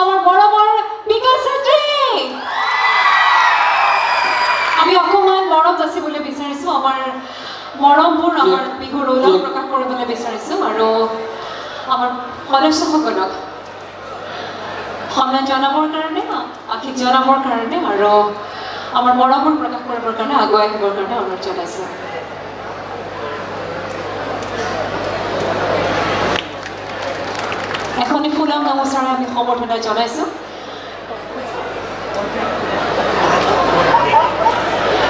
আমাৰ মৰমৰ বিকাশ চেত্ৰী আমি অকমান মৰম যাচিবলৈ বিচাৰিছো আমাৰ মৰমবোৰ আমাৰ বিহুৰ উল্লাস প্ৰকাশ কৰিবলৈ বিচাৰিছো আৰু আমাৰ সদস্যসকলক সন্মান জনাবৰ কাৰণে আশীষ জনাবৰ কাৰণে আৰু আমাৰ মৰমবোৰ প্ৰকাশ কৰিবৰ কাৰণে আগুৱাই আহিবৰ কাৰণে অনুৰোধ জনাইছো এখনি ফুলাম গামোচাৰে আমি সমৰ্থনা জনাইছো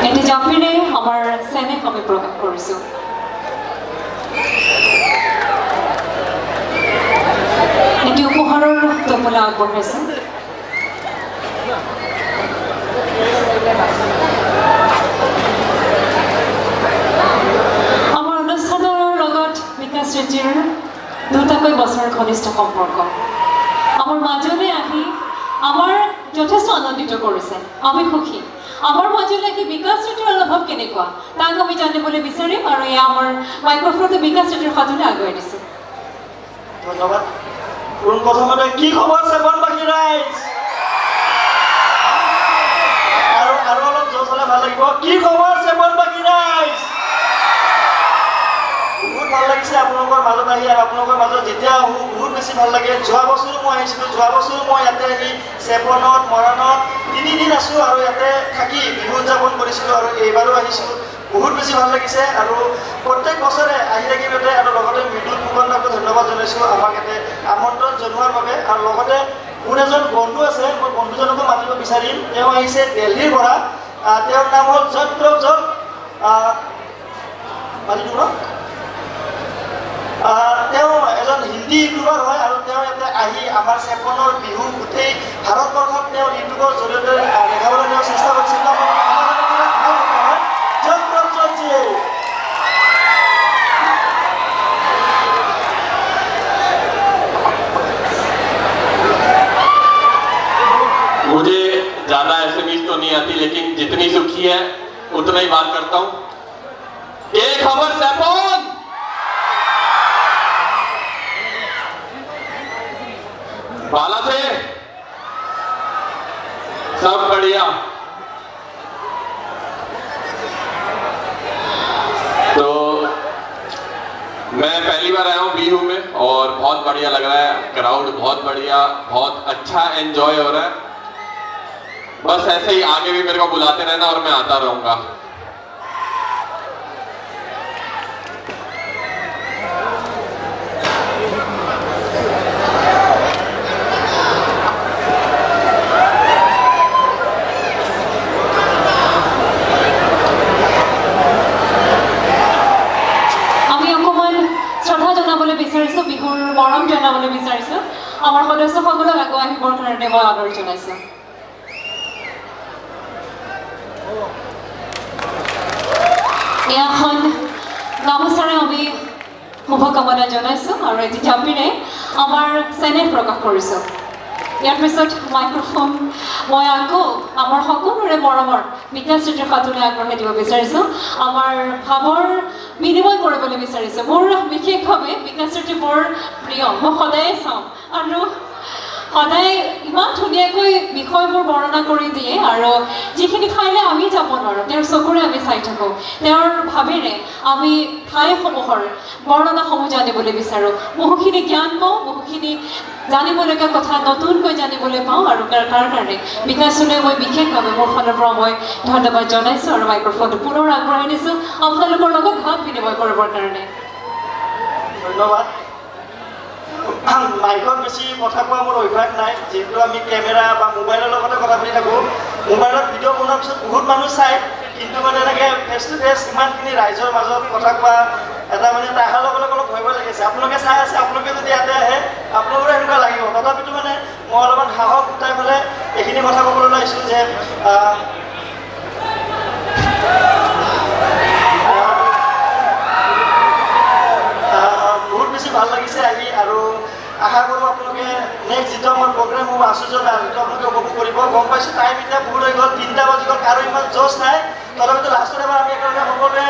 এটি জাপিৰে আমাৰ চেনেহ আমি প্ৰকাশ কৰিছো এটি উপহাৰৰ টোপোলা আগবঢ়াইছে আমাৰ অনুষ্ঠানৰ লগত বিকাশ চেত্ৰীৰ দুটাকৈ বছৰ ঘনিষ্ঠ সম্পৰ্ক আমাৰ মাজলৈ আহি আমাৰ যথেষ্ট আনন্দিত কৰিছে আমি সুখী আমাৰ মাজলৈ আহি বিকাশ চেত্ৰীৰ অনুভৱ কেনেকুৱা তাক আমি জানিবলৈ বিচাৰিম আৰু এয়া আমাৰ মাইক্ৰফোনটো বিকাশ চেত্ৰীৰ হাতলৈ আগুৱাই দিছো ধন্যবাদ প্ৰথমতে কি খবৰ চেপনবাসী ৰাইজ আৰু অলপ জোৰ হ'লে ভাল লাগিব কি খবৰ চেপনবাসী ৰাইজ বহুত ভাল লাগিছে আপোনালোকৰ মাজত আহি আৰু আপোনালোকৰ মাজত যেতিয়া আহোঁ বহুত বেছি ভাল লাগে যোৱা বছৰো মই আহিছিলোঁ যোৱা বছৰো মই ইয়াতে আহি চেপনত মৰাণত 3 দিন আছোঁ আৰু ইয়াতে থাকি বিহু উদযাপন কৰিছিলোঁ আৰু এইবাৰো আহিছোঁ বহুত বেছি ভাল লাগিছে আৰু প্ৰত্যেক বছৰে আহি থাকি ইয়াতে আৰু লগতে মৃদুল ফুকনদাকো ধন্যবাদ জনাইছোঁ আমাক ইয়াতে আমন্ত্ৰণ জনোৱাৰ বাবে আৰু লগতে মোৰ এজন বন্ধু আছে মই বন্ধুজনকো মাতিব বিচাৰিম তেওঁ আহিছে দিল্লীৰ পৰা তেওঁৰ নাম হ'ল জয়প্ৰজল মাতিব তেওঁ এজন হিন্দী ইউটিউবাৰ হয় আৰু তেওঁ ইয়াতে আহি আমাৰ চেপনৰ বিহু গোটেই ভাৰতবৰ্ষত তেওঁ ইউটিউবৰ জৰিয়তে দেখাবলৈ তেওঁ চেষ্টা কৰিছিল मुझे ज़्यादा एसएमएस तो नहीं आती लेकिन जितनी सुखी है उतना ही बात करता हूँ एक खबर सैपोन बाला थे सब बढ़िया तो मैं पहली बार आया हूँ बिहू में और बहुत बढ़िया लग रहा है क्राउड बहुत बढ़िया बहुत अच्छा एंजॉय हो रहा है बस ऐसे ही आगे भी मेरे को बुलाते रहना और मैं आता रहूंगा বিচাৰিছো বিহুৰ মৰম জনাবলৈ বিচাৰিছো আমাৰ সদস্যসকলক আগুৱাই আহিবৰ কাৰণে মই আদৰ জনাইছো এখন গামোচাৰে আমি শুভকামনা জনাইছো আৰু এটি জাপিৰে আমাৰ চেনেহ প্ৰকাশ কৰিছো ইয়াৰ পিছত মাইক্ৰফোন মই আকৌ আমাৰ সকলোৰে মৰমৰ বিকাশ চেত্ৰীৰ হাতলৈ আগবঢ়াই দিব বিচাৰিছো আমাৰ ভাৱৰ বিনিময় কৰিবলৈ বিচাৰিছো মোৰ বিশেষভাৱে বিকাশ চেত্ৰী বৰ প্ৰিয় মই সদায় চাওঁ আৰু সদায় ইমান ধুনীয়াকৈ বিষয়বোৰ বৰ্ণনা কৰি দিয়ে আৰু যিখিনি ঠাইলৈ আমি যাব নোৱাৰোঁ তেওঁৰ চকুৰে আমি চাই থাকোঁ তেওঁৰ ভাৱেৰে আমি ঠাইসমূহৰ বৰ্ণনাসমূহ জানিবলৈ বিচাৰোঁ বহুখিনি জ্ঞান পাওঁ বহুখিনি জানিবলগীয়া কথা নতুনকৈ জানিবলৈ পাওঁ আৰু তাৰ কাৰণে বিকাশলৈ মই বিশেষভাৱে মোৰ ফালৰ পৰা মই ধন্যবাদ জনাইছোঁ আৰু মাইক্ৰফোনটো পুনৰ আগবঢ়াই দিছোঁ আপোনালোকৰ লগত ভাৱ বিনিময় কৰিবৰ কাৰণে ধন্যবাদ মাইকত বেছি কথা কোৱা মোৰ অভ্যাস নাই যেহেতু আমি কেমেৰা বা মোবাইলৰ লগতে কথা পাতি থাকোঁ মোবাইলত ভিডিঅ' বনোৱাৰ পিছত বহুত মানুহ চায় কিন্তু মানে এনেকৈ ফেচ টু ফেচ ইমানখিনি ৰাইজৰ মাজত কথা কোৱা এটা মানে তাহাৰ লগে লগে অলপ ভয় লাগিছে আপোনালোকে চাই আছে আপোনালোকে যদি ইয়াতে আহে আপোনালোকৰ এনেকুৱা লাগিব তথাপিতো মানে মই অলপমান সাহস গোটাই পেলাই এইখিনি কথা ক'বলৈ ওলাইছোঁ যে বহুত বেছি ভাল লাগিছে আহি আৰু আশা কৰোঁ আপোনালোকে নেক্সট যিটো আমাৰ প্ৰগ্ৰেম হ'ব আচুৰ্যতা যিটো আপোনালোকে উপভোগ কৰিব গম পাইছোঁ টাইম এতিয়া বহুত হৈ গ'ল 3টা বাজি গ'ল কাৰো ইমান জোচ নাই তথাপিতো লাষ্টত এবাৰ আমি একেলগে সকলোৱে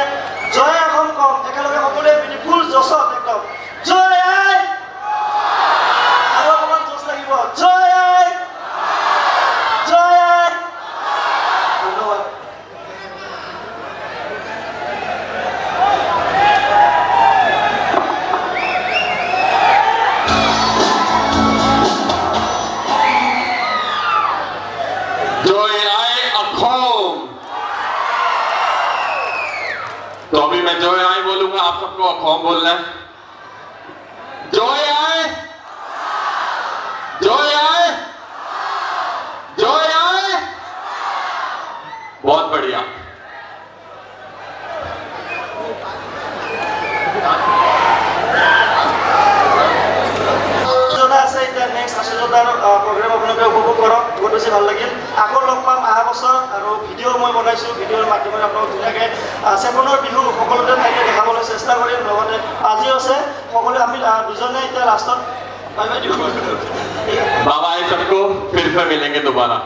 জয় অসম কম একেলগে সকলোৱে মিলি ফুল জছত একদম জয় আই আৰু অকণমান জোচ লাগিব জয় আই जय आए बोलूंगा, आप सबको कौन बोलना है? जय आए, जय आए, जय आए। बहुत बढ़िया। प्रोग्राम अपने उपभोग करक, बहुत बेसि ভাল লাগিल। आगो लग पाम अहा बছर और भिडिओ मैं बनाइছো, भिडिओर माध्यमें आपन धुनियाके सेपনৰ বিহু সকলোতে ঠাইতে দেখাবলৈ চেষ্টা কৰিম। লগতে আজি আছে সকলো আমি দুজনে এতিয়া লাষ্টত বাই বাই দিও। बाबा सबको फिर से मिलेंगे दोबारा।